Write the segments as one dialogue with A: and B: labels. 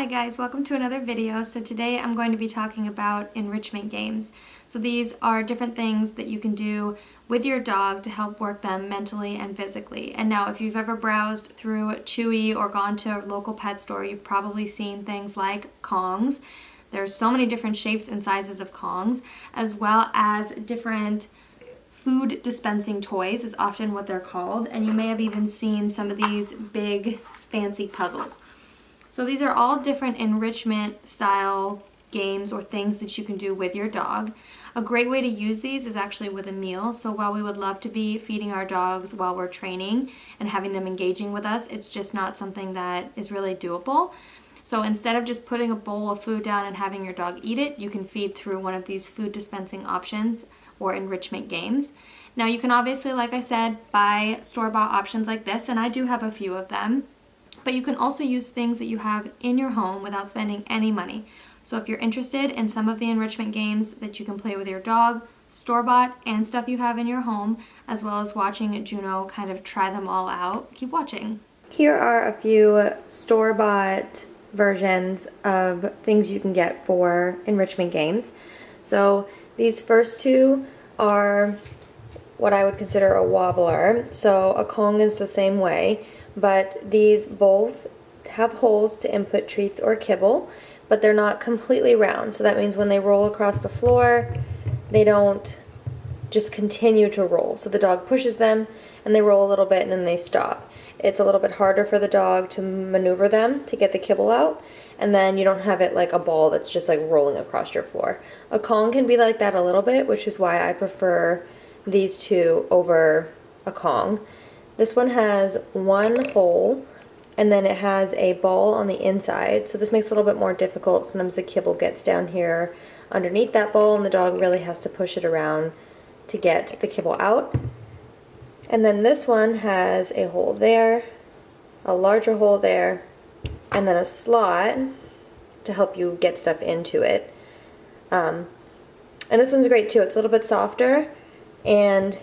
A: Hi guys, welcome to another video. So today I'm going to be talking about enrichment games. So these are different things that you can do with your dog to help work them mentally and physically. And now if you've ever browsed through Chewy or gone to a local pet store, you've probably seen things like Kongs. There's so many different shapes and sizes of Kongs, as well as different food dispensing toys is often what they're called. And you may have even seen some of these big fancy puzzles. So these are all different enrichment style games or things that you can do with your dog. A great way to use these is actually with a meal. So while we would love to be feeding our dogs while we're training and having them engaging with us, it's just not something that is really doable. So instead of just putting a bowl of food down and having your dog eat it, you can feed through one of these food dispensing options or enrichment games. Now you can obviously, like I said, buy store-bought options like this, and I do have a few of them. But you can also use things that you have in your home without spending any money. So if you're interested in some of the enrichment games that you can play with your dog, store-bought, and stuff you have in your home, as well as watching Juno kind of try them all out, keep watching. Here are a few store-bought versions of things you can get for enrichment games. So these first two are what I would consider a wobbler. So a Kong is the same way. But these both have holes to input treats or kibble, but they're not completely round. So that means when they roll across the floor, they don't just continue to roll. So the dog pushes them and they roll a little bit and then they stop. It's a little bit harder for the dog to maneuver them to get the kibble out, and then you don't have it like a ball that's just like rolling across your floor. A Kong can be like that a little bit, which is why I prefer these two over a Kong. This one has one hole, and then it has a ball on the inside, so this makes it a little bit more difficult. Sometimes the kibble gets down here underneath that ball, and the dog really has to push it around to get the kibble out. And then this one has a hole there, a larger hole there, and then a slot to help you get stuff into it. And this one's great too. It's a little bit softer, and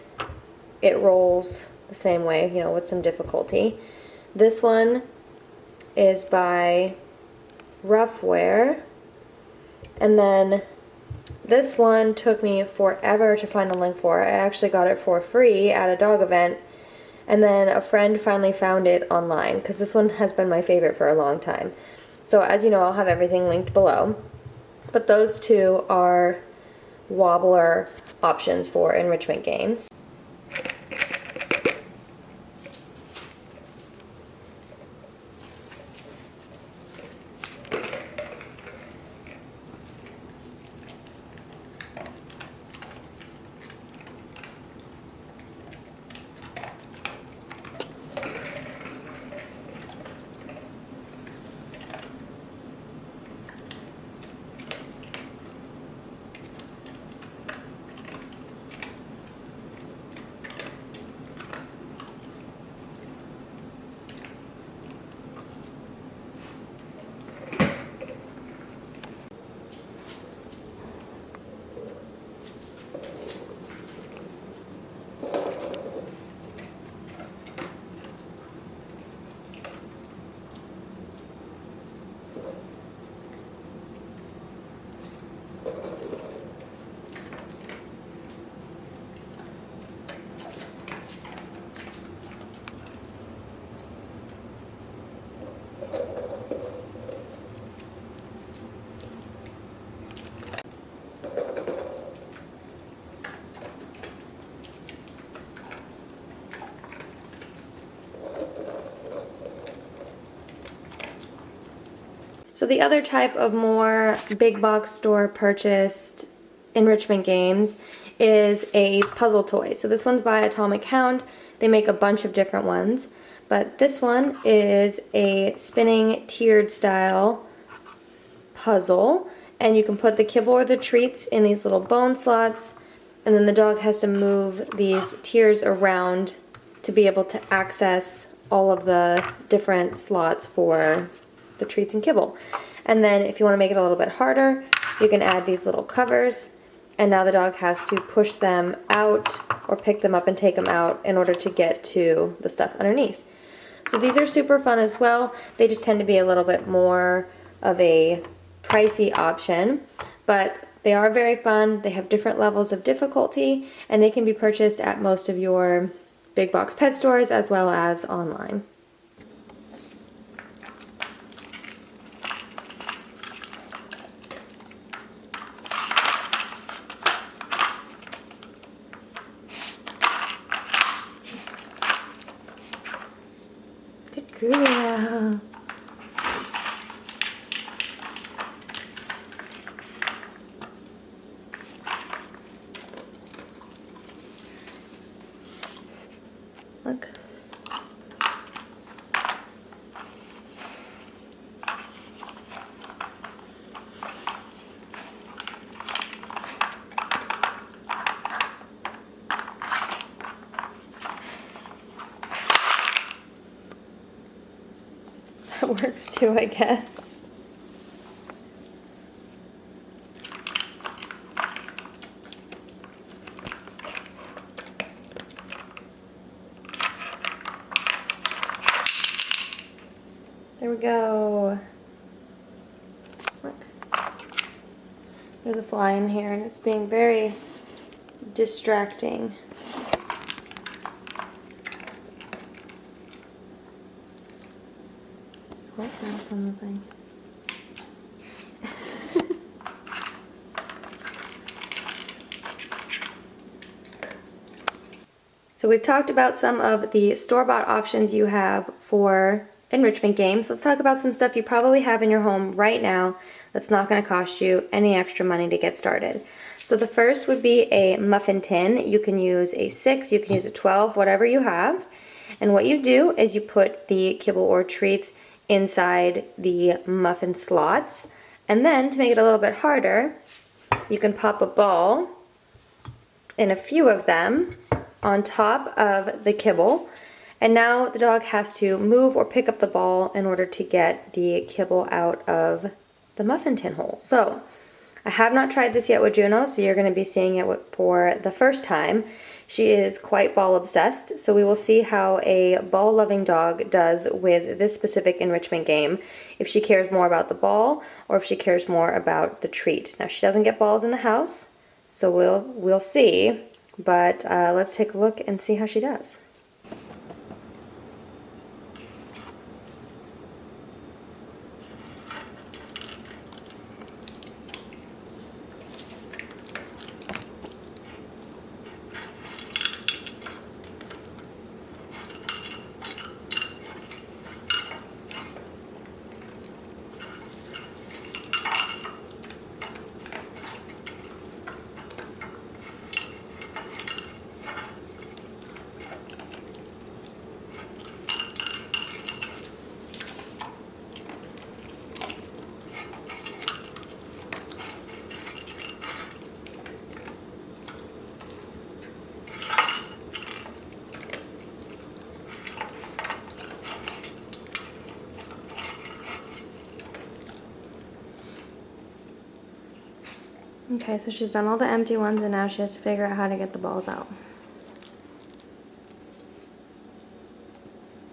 A: it rolls the same way, you know, with some difficulty. This one is by Ruffwear, and then this one took me forever to find the link for. I actually got it for free at a dog event, and then a friend finally found it online because this one has been my favorite for a long time. So as you know, I'll have everything linked below, but those two are wobbler options for enrichment games. So the other type of more big box store purchased enrichment games is a puzzle toy. So this one's by Atomic Hound. They make a bunch of different ones, but this one is a spinning tiered style puzzle, and you can put the kibble or the treats in these little bone slots, and then the dog has to move these tiers around to be able to access all of the different slots for the treats and kibble. And then if you want to make it a little bit harder, you can add these little covers, and now the dog has to push them out or pick them up and take them out in order to get to the stuff underneath. So these are super fun as well. They just tend to be a little bit more of a pricey option, but they are very fun. They have different levels of difficulty, and they can be purchased at most of your big box pet stores as well as online. Good girl. Look. That works too, I guess. There we go. Look. There's a fly in here and it's being very distracting. Oh, that's on the thing. So we've talked about some of the store-bought options you have for enrichment games. Let's talk about some stuff you probably have in your home right now that's not going to cost you any extra money to get started. So the first would be a muffin tin. You can use a 6, you can use a 12, whatever you have. And what you do is you put the kibble or treats inside the muffin slots. And then to make it a little bit harder, you can pop a ball in a few of them on top of the kibble. And now the dog has to move or pick up the ball in order to get the kibble out of the muffin tin hole. So I have not tried this yet with Juno, so you're going to be seeing it for the first time. She is quite ball obsessed, so we will see how a ball loving dog does with this specific enrichment game, if she cares more about the ball or if she cares more about the treat. Now she doesn't get balls in the house, so we'll see, but let's take a look and see how she does. Okay, so she's done all the empty ones and now she has to figure out how to get the balls out.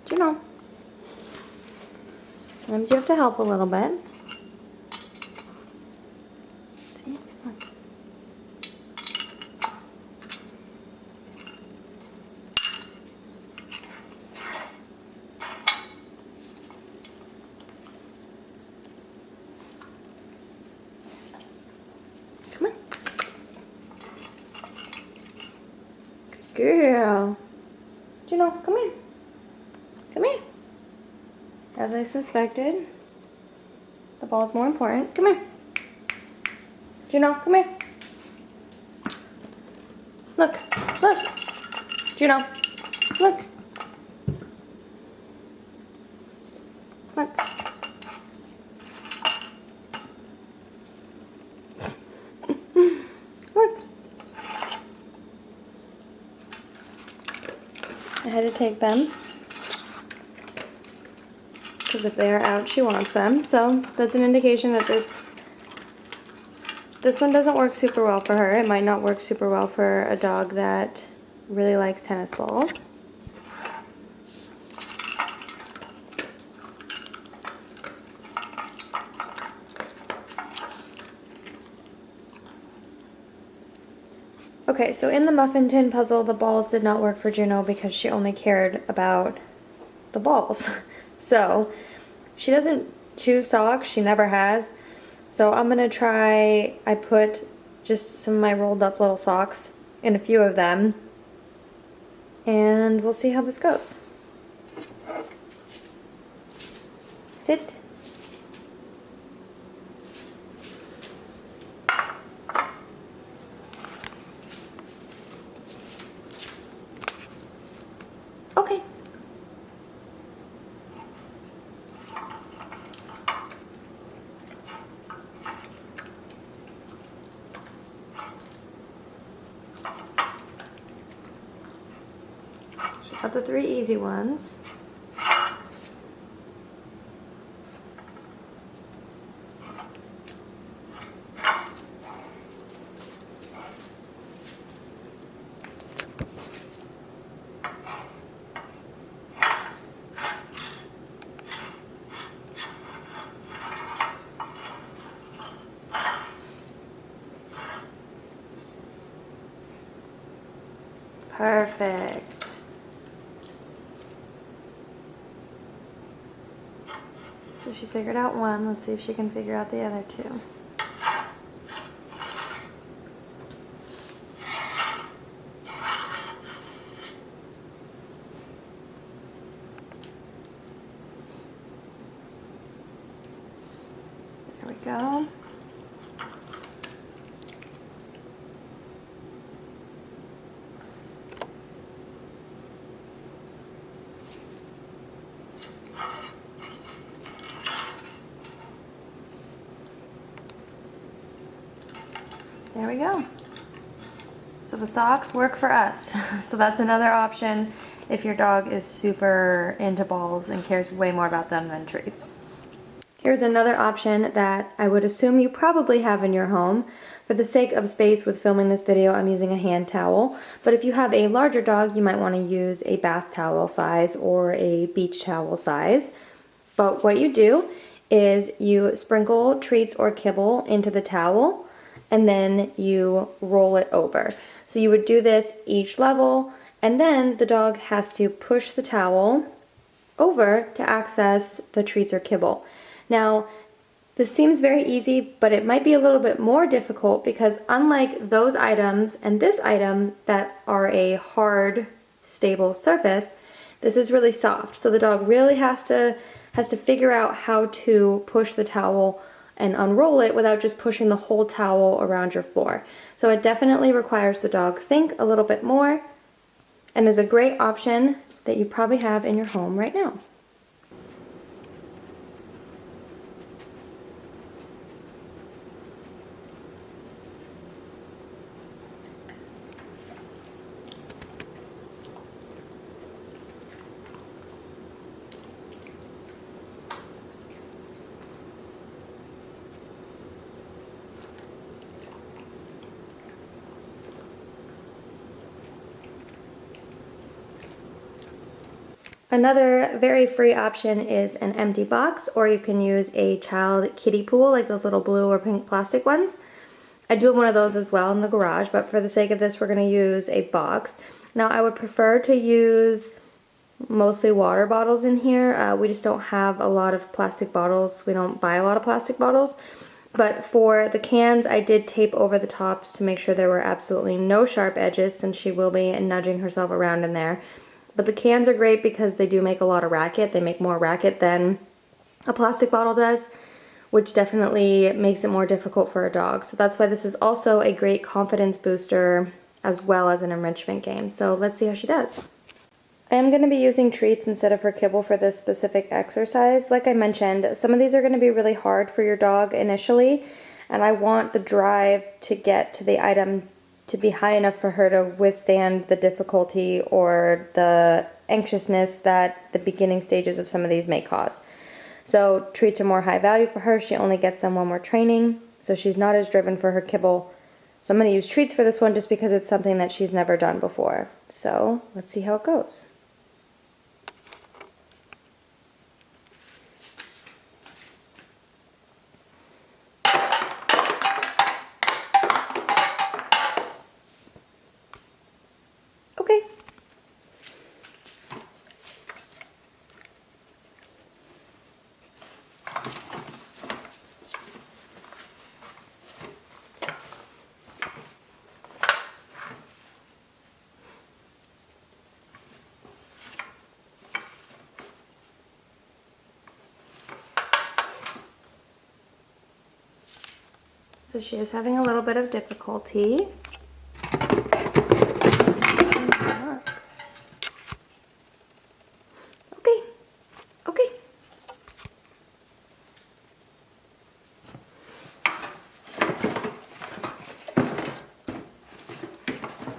A: Do you know? Sometimes you have to help a little bit. See? Look. Come on. Good girl. Juno, come here. Come here. As I suspected, the ball's more important. Come here. Juno, come here. Look, look. Juno, look. Look. Look. I had to take them because if they are out, she wants them. So that's an indication that this one doesn't work super well for her. It might not work super well for a dog that really likes tennis balls. Okay, so in the Muffin Tin puzzle, the balls did not work for Juno because she only cared about the balls. So she doesn't choose socks, she never has. So I'm gonna try, I put just some of my rolled up little socks in a few of them, and we'll see how this goes. Sit. Okay. She got the 3 easy ones. Perfect. So she figured out one. Let's see if she can figure out the other 2. There we go. There we go. So the socks work for us. So that's another option if your dog is super into balls and cares way more about them than treats. Here's another option that I would assume you probably have in your home. For the sake of space with filming this video, I'm using a hand towel. But if you have a larger dog, you might want to use a bath towel size or a beach towel size. But what you do is you sprinkle treats or kibble into the towel, and then you roll it over. So you would do this each level, and then the dog has to push the towel over to access the treats or kibble. Now, this seems very easy, but it might be a little bit more difficult because unlike those items and this item that are a hard, stable surface, this is really soft. So the dog really has to figure out how to push the towel and unroll it without just pushing the whole towel around your floor. So it definitely requires the dog think a little bit more and is a great option that you probably have in your home right now. Another very free option is an empty box, or you can use a child kiddie pool, like those little blue or pink plastic ones. I do have one of those as well in the garage, but for the sake of this, we're going to use a box. Now, I would prefer to use mostly water bottles in here. We just don't have a lot of plastic bottles. We don't buy a lot of plastic bottles. But for the cans, I did tape over the tops to make sure there were absolutely no sharp edges, since she will be nudging herself around in there. But the cans are great because they do make a lot of racket. They make more racket than a plastic bottle does, which definitely makes it more difficult for a dog. So that's why this is also a great confidence booster as well as an enrichment game. So let's see how she does. I am going to be using treats instead of her kibble for this specific exercise. Like I mentioned, some of these are going to be really hard for your dog initially, and I want the drive to get to the item to be high enough for her to withstand the difficulty or the anxiousness that the beginning stages of some of these may cause. So treats are more high value for her. She only gets them when we're training, so she's not as driven for her kibble. So I'm going to use treats for this one just because it's something that she's never done before. So let's see how it goes. Okay. So she is having a little bit of difficulty. Okay, okay.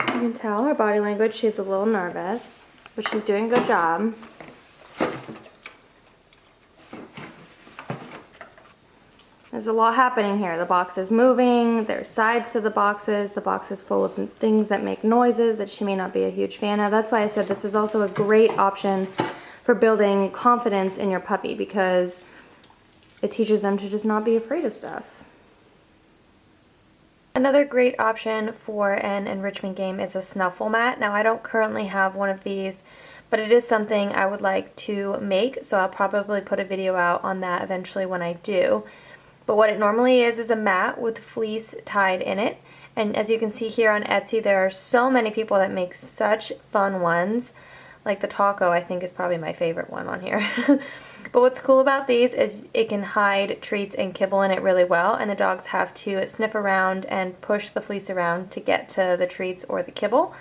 A: You can tell her body language, she's a little nervous, but she's doing a good job. There's a lot happening here. The box is moving, there's sides to the box is full of things that make noises that she may not be a huge fan of. That's why I said this is also a great option for building confidence in your puppy, because it teaches them to just not be afraid of stuff. Another great option for an enrichment game is a snuffle mat. Now I don't currently have one of these, but it is something I would like to make, so I'll probably put a video out on that eventually when I do. But what it normally is a mat with fleece tied in it. And as you can see here on Etsy, there are so many people that make such fun ones. Like the taco, I think, is probably my favorite one on here. But what's cool about these is it can hide treats and kibble in it really well, and the dogs have to sniff around and push the fleece around to get to the treats or the kibble.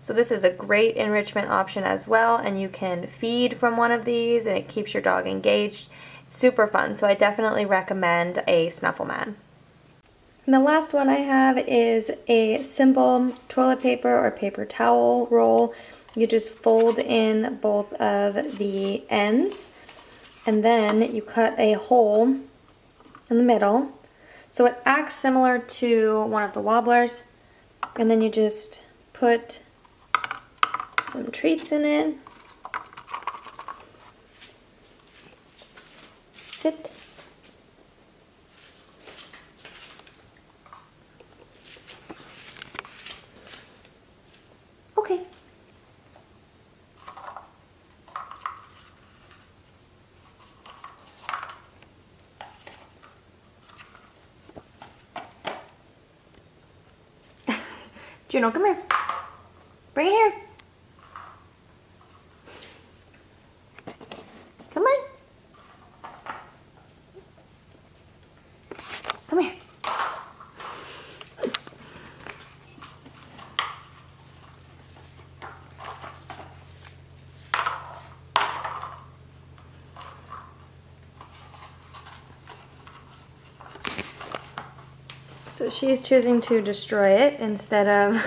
A: So this is a great enrichment option as well, and you can feed from one of these and it keeps your dog engaged. It's super fun, so I definitely recommend a snuffle mat. And the last one I have is a simple toilet paper or paper towel roll. You just fold in both of the ends, and then you cut a hole in the middle. So it acts similar to one of the Wobblers, and then you just put some treats in it. Sit. Okay. Juno, come here. Bring it here. Come on. Come here. So she's choosing to destroy it instead of...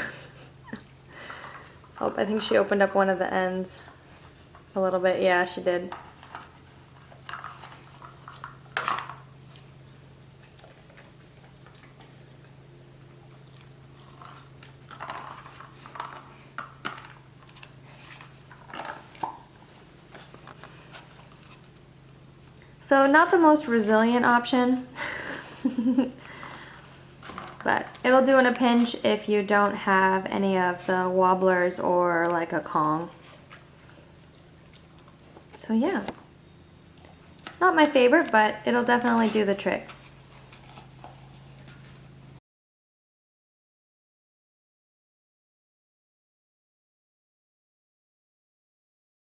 A: Oh, I think she opened up one of the ends a little bit. Yeah, she did. So not the most resilient option, but it'll do in a pinch if you don't have any of the Wobblers or like a Kong. So yeah, not my favorite, but it'll definitely do the trick.